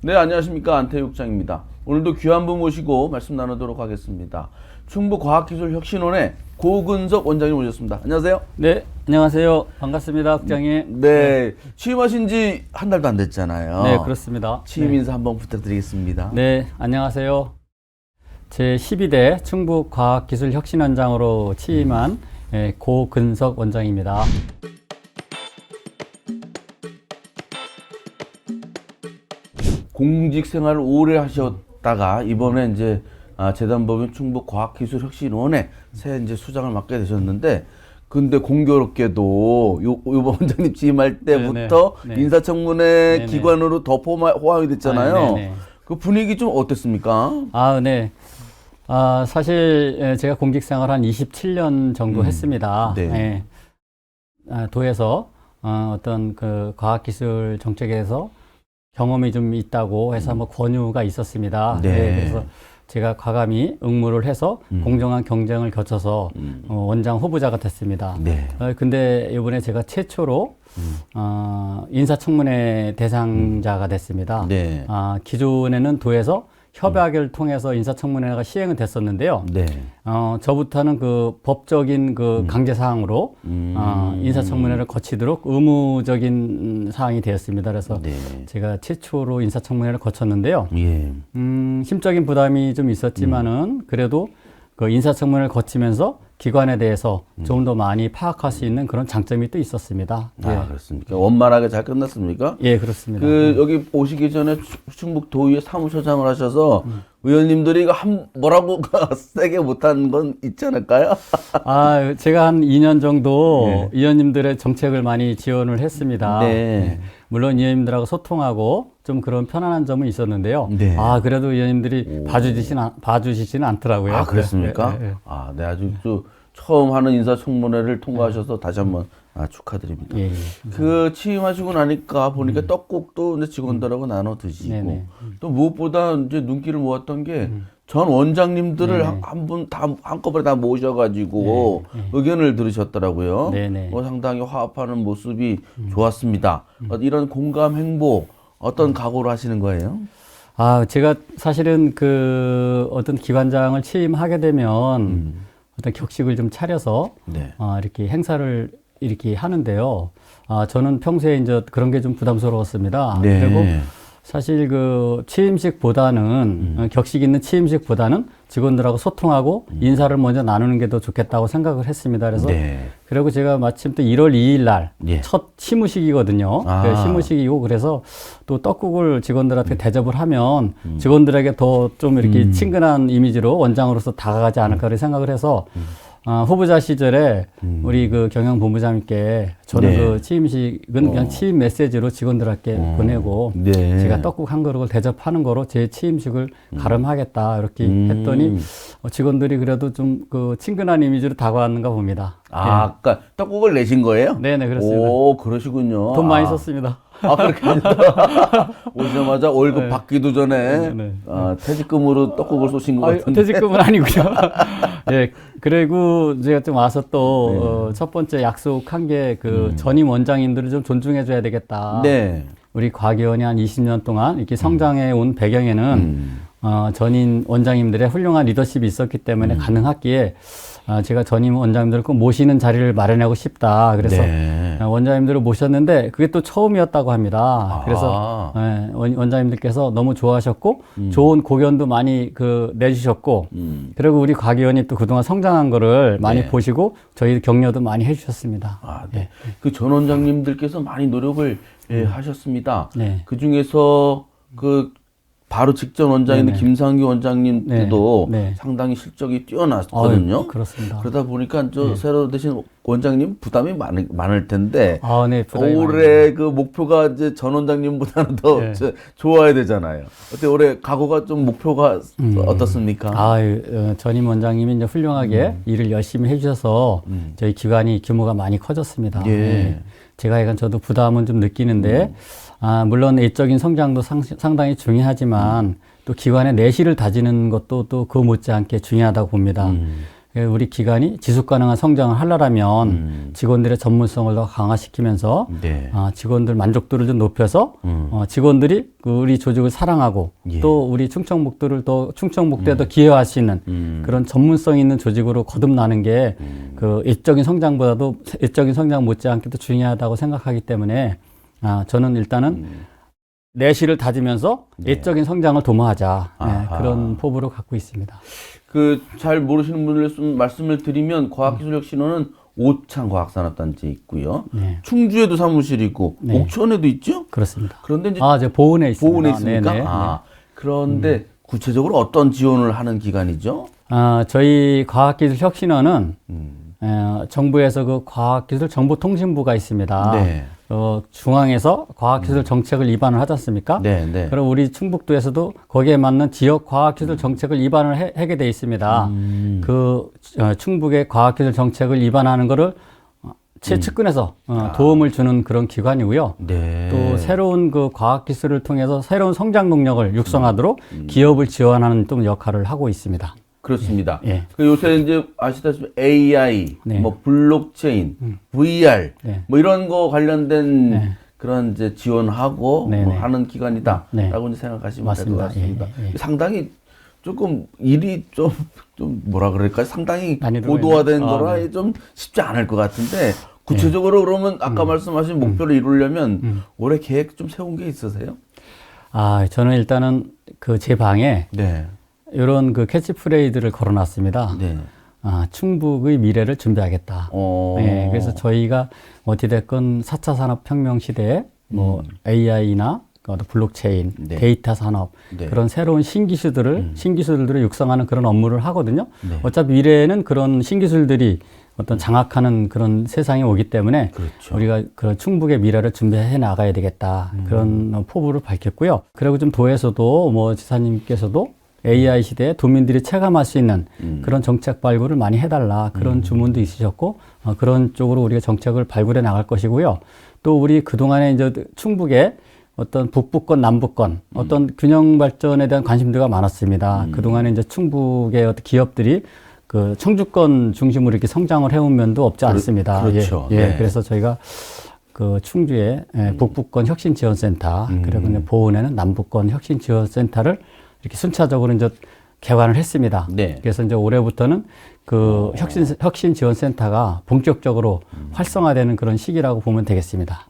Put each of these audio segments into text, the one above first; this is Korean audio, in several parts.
네, 안녕하십니까. 안태육장입니다. 오늘도 귀한 분 모시고 말씀 나누도록 하겠습니다. 충북과학기술혁신원의 고근석 원장님 오셨습니다. 안녕하세요. 네, 안녕하세요. 반갑습니다, 국장님. 네, 취임하신 지 한 달도 안 됐잖아요. 네, 그렇습니다. 취임 인사 한번 부탁드리겠습니다. 네, 안녕하세요. 제 12대 충북과학기술혁신원장으로 취임한 고근석 원장입니다. 공직 생활을 오래 하셨다가 이번에 이제 재단법인 충북과학기술혁신원의 새 이제 수장을 맡게 되셨는데, 근데 공교롭게도 요번 원장님 취임할 때부터 네네. 인사청문회 네네. 기관으로 더 호황이 됐잖아요. 네네. 그 분위기 좀 어땠습니까? 네. 사실 제가 공직 생활 한 27년 정도 했습니다. 네. 도에서 어떤 그 과학기술 정책에서 경험이 좀 있다고 해서 한번 권유가 있었습니다. 네. 그래서 제가 과감히 응모를 해서 공정한 경쟁을 거쳐서 원장 후보자가 됐습니다. 네. 근데 이번에 제가 최초로 인사청문회 대상자가 됐습니다. 네. 기존에는 도에서 협약을 통해서 인사청문회가 시행은 됐었는데요. 네. 저부터는 그 법적인 그 강제 사항으로 인사청문회를 거치도록 의무적인 사항이 되었습니다. 그래서 네. 제가 최초로 인사청문회를 거쳤는데요. 예. 심적인 부담이 좀 있었지만은 그래도 그 인사청문회를 거치면서 기관에 대해서 좀 더 많이 파악할 수 있는 그런 장점이 또 있었습니다. 그렇습니까? 원만하게 잘 끝났습니까? 예, 그렇습니다. 여기 오시기 전에 충북도의회 사무처장을 하셔서 의원님들이 뭐라고 세게 못한 건 있지 않을까요? 제가 한 2년 정도 네. 의원님들의 정책을 많이 지원을 했습니다. 네. 물론 의원님들하고 소통하고 좀 그런 편안한 점은 있었는데요. 네. 그래도 의원님들이 봐주시지는 않더라고요. 그렇습니까? 네. 네, 아주 처음 하는 인사청문회를 통과하셔서 다시 한번 축하드립니다. 예. 그 취임하시고 나니까 보니까 떡국도 이제 직원들하고 나눠 드시고 네네. 또 무엇보다 이제 눈길을 모았던 게 전 원장님들을 네네. 한꺼번에 다 모셔가지고 의견을 들으셨더라고요. 네네. 상당히 화합하는 모습이 좋았습니다. 이런 공감 행보 어떤 각오로 하시는 거예요? 제가 사실은 그 어떤 기관장을 취임하게 되면 어떤 격식을 좀 차려서 네. 이렇게 행사를 이렇게 하는데요. 저는 평소에 이제 그런 게 좀 부담스러웠습니다. 네. 그리고 사실 그 취임식보다는 격식 있는 취임식보다는 직원들하고 소통하고 인사를 먼저 나누는 게 더 좋겠다고 생각을 했습니다. 그래서 네. 그리고 제가 마침 또 1월 2일 날 예. 첫 시무식이거든요. 시무식이고 그래서 또 떡국을 직원들한테 대접을 하면 직원들에게 더 좀 이렇게 친근한 이미지로 원장으로서 다가가지 않을까 생각을 해서 후보자 시절에 우리 그 경영본부장님께 저는 네. 그 취임식은 그냥 취임 메시지로 직원들한테 보내고 네. 제가 떡국 한 그릇을 대접하는 거로 제 취임식을 가름하겠다 이렇게 했더니 직원들이 그래도 좀 그 친근한 이미지로 다가왔는가 봅니다. 그러니까 떡국을 내신 거예요? 네네, 그렇습니다. 오, 그러시군요. 돈 많이 썼습니다. 그렇게 오시자마자 월급 받기도 전에 네. 퇴직금으로 떡국을 쏘신 것 같은데. 퇴직금은 아니고요. 예. 그리고 제가 좀 와서 또 첫 번째 약속한 게 그 전임 원장님들을 좀 존중해 줘야 되겠다. 네. 우리 과기원이 한 20년 동안 이렇게 성장해 온 배경에는 전임 원장님들의 훌륭한 리더십이 있었기 때문에 가능했기에 제가 전임 원장님들을 꼭 모시는 자리를 마련하고 싶다. 그래서 네. 원장님들을 모셨는데 그게 또 처음이었다고 합니다. 그래서 원장님들께서 너무 좋아하셨고 좋은 고견도 많이 내주셨고 그리고 우리 과기원이 또 그동안 성장한 거를 많이 네. 보시고 저희 격려도 많이 해주셨습니다. 네. 그 전 원장님들께서 많이 노력을 하셨습니다. 네. 그 중에서 바로 직전 원장인 네네. 김상규 원장님 때도 네. 상당히 실적이 뛰어났거든요. 그렇습니다. 그러다 보니까 새로 되신 원장님 부담이 많을 텐데 네, 부담이 올해 그 목표가 이제 전 원장님보다는 더 좋아야 되잖아요. 어때 올해 각오가 좀 목표가 어떻습니까? 전임 원장님이 이제 훌륭하게 일을 열심히 해주셔서 저희 기관이 규모가 많이 커졌습니다. 예. 제가 약간 저도 부담은 좀 느끼는데 물론 애적인 성장도 상당히 중요하지만 또 기관의 내실을 다지는 것도 또 그 못지않게 중요하다고 봅니다. 우리 기관이 지속 가능한 성장을 하려면 직원들의 전문성을 더 강화시키면서 네. 직원들 만족도를 좀 높여서 직원들이 우리 조직을 사랑하고 예. 또 우리 충청북도를 더 충청북도에 더 기여할 수 있는 그런 전문성 있는 조직으로 거듭나는 게 그 일적인 성장보다도 일적인 성장 못지않게 도 중요하다고 생각하기 때문에 저는 일단은 내실을 다지면서 네. 일적인 성장을 도모하자 아하. 그런 포부를 갖고 있습니다. 그 잘 모르시는 분들 좀 말씀을 드리면 과학기술혁신원은 오창 과학산업단지에 있고요. 네. 충주에도 사무실이고 네. 옥천에도 있죠. 그렇습니다. 그런데 이제 저 보은에 있습니다. 보은에 있습니까? 네네. 그런데 구체적으로 어떤 지원을 하는 기관이죠? 저희 과학기술혁신원은 정부에서 그 과학기술정보통신부가 있습니다. 네. 중앙에서 과학기술 정책을 입안을 하지 않습니까? 네, 네. 그럼 우리 충북도에서도 거기에 맞는 지역 과학기술 정책을 입안을 하게 돼 있습니다. 충북의 과학기술 정책을 입안하는 거를 최측근에서 도움을 주는 그런 기관이고요. 네. 또 새로운 그 과학기술을 통해서 새로운 성장 동력을 육성하도록 기업을 지원하는 좀 역할을 하고 있습니다. 그렇습니다. 예. 그 요새 이제 아시다시피 AI, 네. 뭐 블록체인, VR, 네. 뭐 이런 거 관련된 네. 그런 이제 지원하고 네, 뭐 네. 하는 기관이다라고 네. 이제 생각하시면 될 것 맞습니다. 같습니다. 예, 예. 상당히 조금 일이 좀 뭐라 그럴까요? 상당히 난이도가 고도화된 있는- 거라 네. 좀 쉽지 않을 것 같은데 구체적으로 그러면 아까 말씀하신 목표를 이루려면 올해 계획 좀 세운 게 있으세요? 저는 일단은 그 제 방에 네. 이런 그 캐치프레이즈를 걸어놨습니다. 네. 충북의 미래를 준비하겠다. 네, 그래서 저희가 어찌됐건 4차 산업혁명 시대에 뭐 AI나 블록체인, 네. 데이터 산업, 네. 그런 새로운 신기술들을 육성하는 그런 업무를 하거든요. 네. 어차피 미래에는 그런 신기술들이 어떤 장악하는 그런 세상이 오기 때문에 그렇죠. 우리가 그런 충북의 미래를 준비해 나가야 되겠다. 그런 포부를 밝혔고요. 그리고 좀 도에서도 뭐 지사님께서도 AI 시대에 도민들이 체감할 수 있는 그런 정책 발굴을 많이 해달라 그런 주문도 있으셨고 그런 쪽으로 우리가 정책을 발굴해 나갈 것이고요. 또 우리 그동안에 이제 충북에 어떤 북부권, 남부권 어떤 균형 발전에 대한 관심도가 많았습니다. 그동안에 이제 충북의 어떤 기업들이 그 청주권 중심으로 이렇게 성장을 해온 면도 없지 않습니다. 그렇죠. 예, 네. 그래서 저희가 그 충주에 북부권 혁신지원센터 그리고 이제 보은에는 남부권 혁신지원센터를 이렇게 순차적으로 이제 개관을 했습니다. 네. 그래서 이제 올해부터는 그 혁신지원센터가 본격적으로 활성화되는 그런 시기라고 보면 되겠습니다.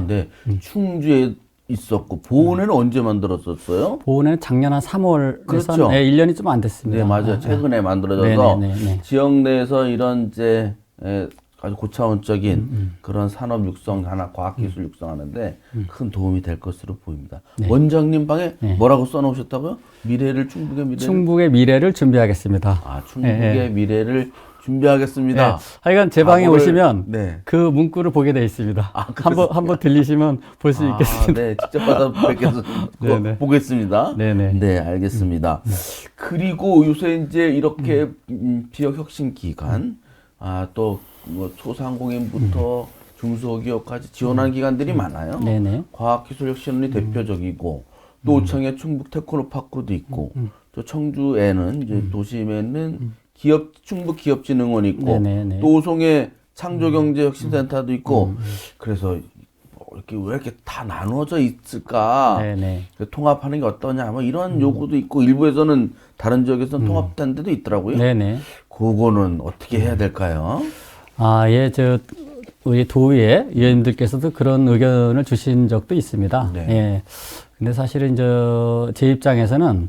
네. 충주에 있었고 보은에는 언제 만들었었어요? 보은에는 작년 한 3월에서 그렇죠. 1년이 좀 안 됐습니다. 네, 맞아요. 최근에 만들어져서 네. 지역 내에서 이런 이제 아주 고차원적인 그런 산업 육성 하나 과학기술 육성하는데 큰 도움이 될 것으로 보입니다. 원장님 방에 뭐라고 써놓으셨다고요? 충북의 미래를 준비하겠습니다. 충북의 미래를 준비하겠습니다. 하여간 제 방에 오시면 네. 그 문구를 보게 돼 있습니다. 한번 들리시면 볼 수 있겠습니다. 네, 직접 받아 뵙겠습니다. 네네. 보겠습니다. 네네. 네, 알겠습니다. 그리고 요새 이제 이렇게 지역 혁신 기관, 또 뭐 소상공인부터 중소기업까지 지원하는 기관들이 많아요. 네네. 과학기술혁신원이 대표적이고 또 오창에 충북 테크노파크도 있고 또 청주에는 이제 도심에는 충북 기업진흥원이 있고 네네네. 또 오송에 창조경제혁신센터도 있고 그래서 이렇게 왜 이렇게 다 나누어져 있을까? 네네. 통합하는 게 어떠냐? 뭐 이런 요구도 있고 일부에서는 다른 지역에서는 통합된 데도 있더라고요. 네네. 그거는 어떻게 해야 될까요? 우리 도의회 위원님들께서도 그런 의견을 주신 적도 있습니다. 네. 예. 근데 사실은 제 입장에서는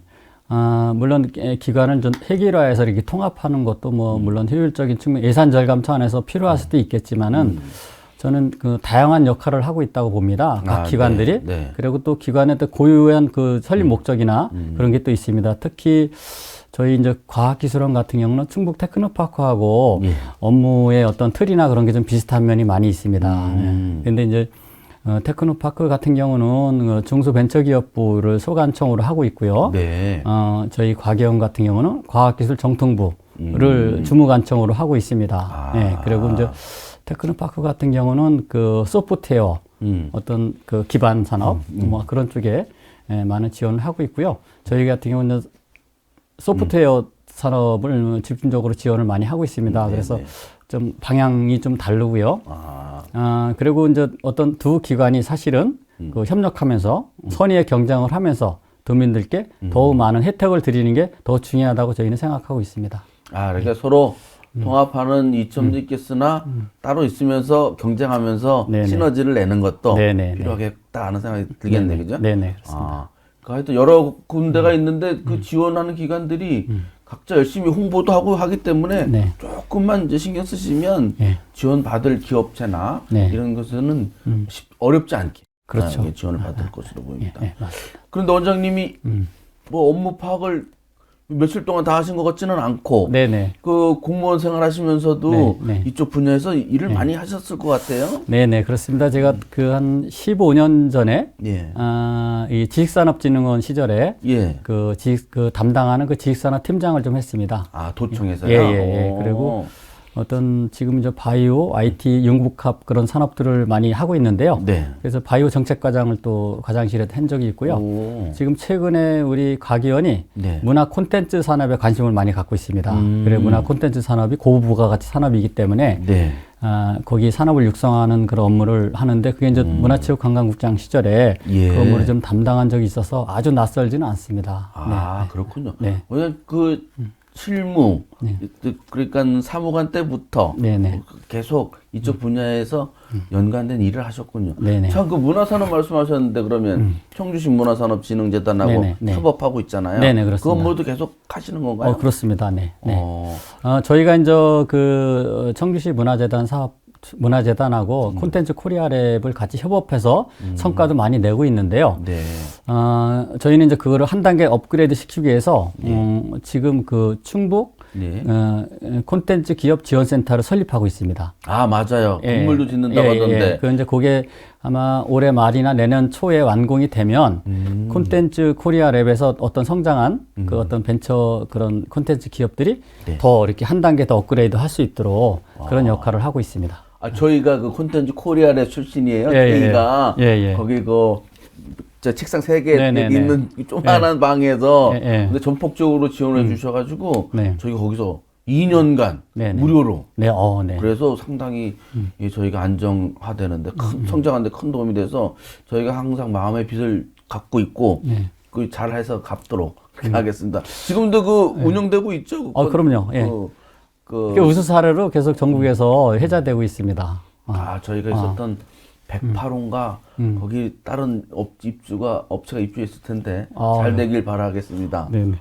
물론 기관을 좀 획일화해서 이렇게 통합하는 것도 뭐 물론 효율적인 측면, 예산 절감 차원에서 필요할 수도 있겠지만은 저는 그 다양한 역할을 하고 있다고 봅니다. 각 기관들이. 네. 그리고 또 기관의 또 고유한 그 설립 목적이나 그런 게 또 있습니다. 특히 저희 이제 과학기술원 같은 경우는 충북 테크노파크하고 업무의 어떤 틀이나 그런 게 좀 비슷한 면이 많이 있습니다. 근데 이제 테크노파크 같은 경우는 중소벤처기업부를 소관청으로 하고 있고요. 네. 저희 과기원 같은 경우는 과학기술정통부를 주무관청으로 하고 있습니다. 네, 그리고 이제 테크노파크 같은 경우는 그 소프트웨어 어떤 그 기반 산업 뭐 그런 쪽에 많은 지원을 하고 있고요. 저희 같은 경우는 소프트웨어 산업을 집중적으로 지원을 많이 하고 있습니다. 그래서 좀 방향이 좀 다르고요. 그리고 이제 어떤 두 기관이 사실은 그 협력하면서 선의의 경쟁을 하면서 도민들께 더욱 많은 혜택을 드리는 게 더 중요하다고 저희는 생각하고 있습니다. 그러니까 서로 통합하는 이점도 있겠으나 따로 있으면서 경쟁하면서 네네. 시너지를 내는 것도 네네. 필요하겠다 하는 생각이 들겠네, 그죠? 네네, 그렇습니다. 그러니까 하여튼 여러 군데가 있는데 그 지원하는 기관들이 각자 열심히 홍보도 하고 하기 때문에 네. 조금만 이제 신경 쓰시면 네. 지원받을 기업체나 네. 이런 것은 어렵지 않게 그렇죠. 지원을 받을 것으로 보입니다. 네, 맞습니다. 그런데 원장님이 뭐 업무 파악을 며칠 동안 다 하신 것 같지는 않고 네네. 그 공무원 생활하시면서도 네, 네. 이쪽 분야에서 일을 많이 하셨을 것 같아요. 네네, 그렇습니다. 제가 그 한 15년 전에, 예. 이 지식산업진흥원 시절에 예. 그 담당하는 그 지식산업 팀장을 좀 했습니다. 도청에서요? 예. 그리고 어떤 지금 이제 바이오, IT, 융복합 그런 산업들을 많이 하고 있는데요. 네. 그래서 바이오 정책과장을 또 과장실에 한 적이 있고요. 지금 최근에 우리 과기원이 네. 문화 콘텐츠 산업에 관심을 많이 갖고 있습니다. 그리고 문화 콘텐츠 산업이 고부가가치 산업이기 때문에 네. 거기 산업을 육성하는 그런 업무를 하는데 그게 이제 문화체육관광국장 시절에 예. 그 업무를 좀 담당한 적이 있어서 아주 낯설지는 않습니다. 네. 그렇군요. 네. 왜냐면 그 실무, 그러니까 사무관 때부터 네네. 계속 이쪽 분야에서 연관된 일을 하셨군요. 네네. 참 그 문화산업 말씀하셨는데 그러면 청주시 문화산업진흥재단하고 네네. 협업하고 있잖아요. 네네, 그렇습니다. 그 업무도 계속 하시는 건가요? 그렇습니다. 네. 어. 저희가 이제 그 청주시 문화재단하고 콘텐츠 코리아랩을 같이 협업해서 성과도 많이 내고 있는데요. 네. 저희는 이제 그거를 한 단계 업그레이드 시키기 위해서 지금 그 충북 네. 콘텐츠 기업 지원센터를 설립하고 있습니다. 맞아요. 건물도 짓는다고 하던데. 그 이제 그게 아마 올해 말이나 내년 초에 완공이 되면 콘텐츠 코리아 랩에서 어떤 성장한 그 어떤 벤처 그런 콘텐츠 기업들이 네. 더 이렇게 한 단계 더 업그레이드 할 수 있도록 그런 역할을 하고 있습니다. 저희가 그 콘텐츠 코리아랩 출신이에요. 저희가 거기 저 책상 3개 네네네. 있는 조그만한 방에서 네. 전폭적으로 지원해 주셔가지고 네. 저희가 거기서 2년간 네네. 무료로 네, 네. 그래서 상당히 저희가 안정화되는데 성장하는데 큰 도움이 돼서 저희가 항상 마음의 빚을 갖고 있고 그 잘해서 갚도록 그렇게 하겠습니다. 지금도 그 운영되고 있죠? 그럼요. 예. 그 우수 사례로 계속 전국에서 회자되고 있습니다. 저희가 있었던 108호인가 거기 다른 업체가 입주했을 텐데 잘 되길 바라겠습니다. 네네.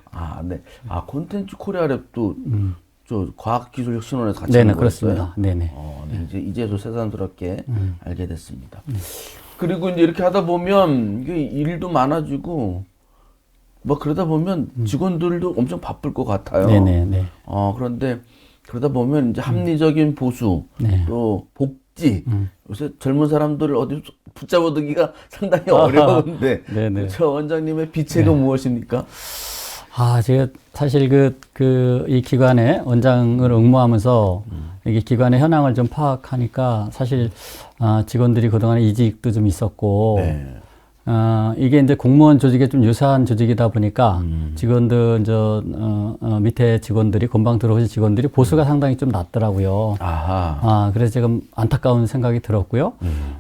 네. 콘텐츠 코리아랩도 저 과학기술혁신원에서 같이 네네, 하는 거였어요? 그렇습니다. 네네. 네. 이제서 새삼스럽게 알게 됐습니다. 그리고 이제 이렇게 하다 보면 이게 일도 많아지고 뭐 그러다 보면 직원들도 엄청 바쁠 것 같아요. 네네. 그런데 그러다 보면 이제 합리적인 보수 또 복지 요새 젊은 사람들을 어디 붙잡아두기가 상당히 어려운데 저 원장님의 비책은 무엇입니까? 제가 사실 이 기관에 원장을 응모하면서 이게 기관의 현황을 좀 파악하니까 사실 직원들이 그동안에 이직도 좀 있었고 이게 이제 공무원 조직에 좀 유사한 조직이다 보니까 직원들, 밑에 직원들이, 금방 들어오신 직원들이 보수가 상당히 좀 낮더라고요. 그래서 지금 안타까운 생각이 들었고요.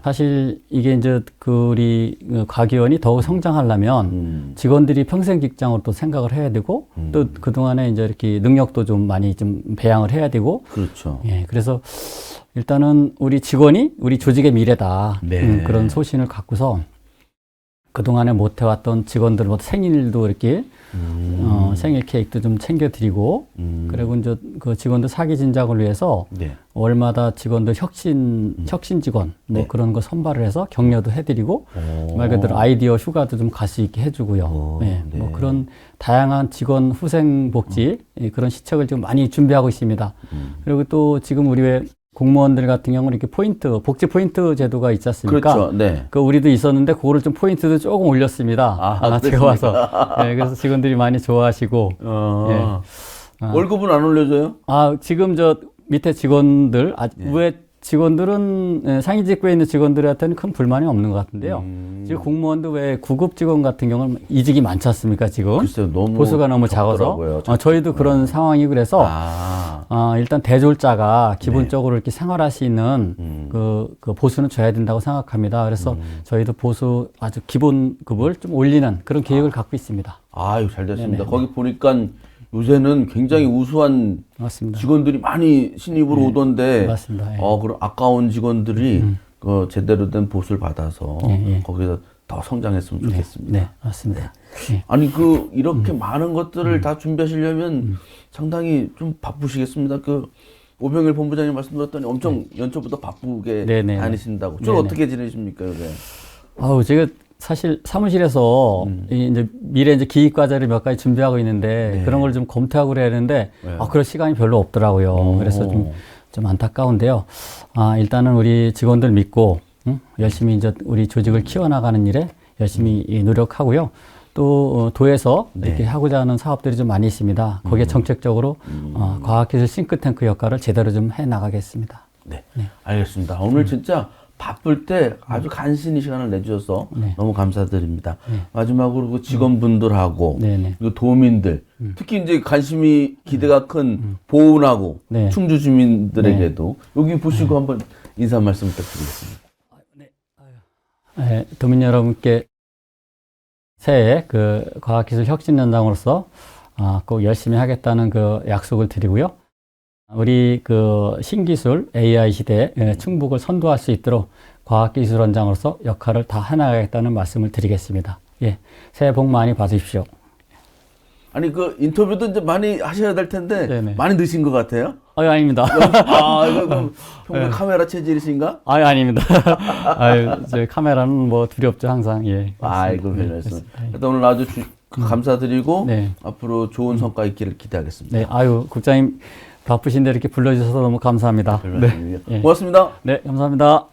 사실 이게 이제 우리 과기원이 더욱 성장하려면 직원들이 평생 직장으로 또 생각을 해야 되고 또 그동안에 이제 이렇게 능력도 좀 많이 좀 배양을 해야 되고. 그렇죠. 그래서 일단은 우리 직원이 우리 조직의 미래다. 그런 소신을 갖고서 그동안에 못해왔던 직원들, 생일도 이렇게, 생일 케이크도 좀 챙겨드리고, 그리고 이제 그 직원들 사기 진작을 위해서 월마다 직원들 혁신 직원, 그런 거 선발을 해서 격려도 해드리고, 말 그대로 아이디어 휴가도 좀 갈 수 있게 해주고요. 그런 다양한 직원 후생 복지, 그런 시책을 지금 많이 준비하고 있습니다. 그리고 또 지금 우리 공무원들 같은 경우는 이렇게 복지 포인트 제도가 있지 않습니까? 그렇죠. 네. 우리도 있었는데, 그거를 좀 포인트도 조금 올렸습니다. 제가 와서. 그래서 직원들이 많이 좋아하시고. 월급은 안 올려줘요? 지금 밑에 직원들, 위에 직원들은 상위 직구에 있는 직원들한테는 큰 불만이 없는 것 같은데요. 지금 공무원도 왜 구급 직원 같은 경우는 이직이 많지 않습니까, 지금? 글쎄요, 너무 보수가 너무 작아서. 적더라고요. 저희도 그런 상황이 그래서, 일단 대졸자가 기본적으로 이렇게 생활할 수 있는 그 보수는 줘야 된다고 생각합니다. 그래서 저희도 보수 아주 기본급을 좀 올리는 그런 계획을 갖고 있습니다. 아유, 잘 됐습니다. 거기 보니까 요새는 굉장히 우수한 맞습니다. 직원들이 많이 신입으로 오던데, 맞습니다. 예. 그런 아까운 직원들이 그 제대로 된 보수를 받아서 거기서 더 성장했으면 좋겠습니다. 네, 맞습니다. 예. 아니 이렇게 많은 것들을 다 준비하시려면 상당히 좀 바쁘시겠습니다. 오병일 본부장님 말씀드렸더니 엄청 연초부터 바쁘게 네네. 다니신다고. 좀 어떻게 지내십니까, 요새? 제가 사실 사무실에서 이제 미래 이제 기획 과제를 몇 가지 준비하고 있는데 그런 걸 좀 검토하고 그래야 하는데 그럴 시간이 별로 없더라고요. 그래서 좀 안타까운데요. 일단은 우리 직원들 믿고 열심히 이제 우리 조직을 키워나가는 일에 열심히 노력하고요. 또 도에서 이렇게 하고자 하는 사업들이 좀 많이 있습니다. 거기에 정책적으로 과학기술 싱크탱크 역할을 제대로 좀 해나가겠습니다. 네. 알겠습니다. 오늘 진짜 바쁠 때 아주 간신히 시간을 내주셔서 너무 감사드립니다. 마지막으로 그 직원분들하고 그리고 도민들, 특히 이제 관심이 기대가 큰 보은하고 충주 주민들에게도 여기 보시고 한번 인사 말씀 부탁드리겠습니다. 네, 도민 여러분께 새해 그 과학기술 혁신연장으로서 꼭 열심히 하겠다는 그 약속을 드리고요. 우리 그 신기술 AI 시대에 충북을 선도할 수 있도록 과학기술원장으로서 역할을 다 해나가겠다는 말씀을 드리겠습니다. 예, 새해 복 많이 받으십시오. 아니 인터뷰도 이제 많이 하셔야 될 텐데 많이 늦은 것 같아요. 아닙니다. 이거 평소에 카메라 체질이신가? 아닙니다. 저 카메라는 뭐 두렵죠 항상. 예. 아이고 별말씀. 일단 오늘 아주 감사드리고 앞으로 좋은 성과 있기를 기대하겠습니다. 네, 국장님 바쁘신데 이렇게 불러주셔서 너무 감사합니다. 네. 고맙습니다. 네, 감사합니다.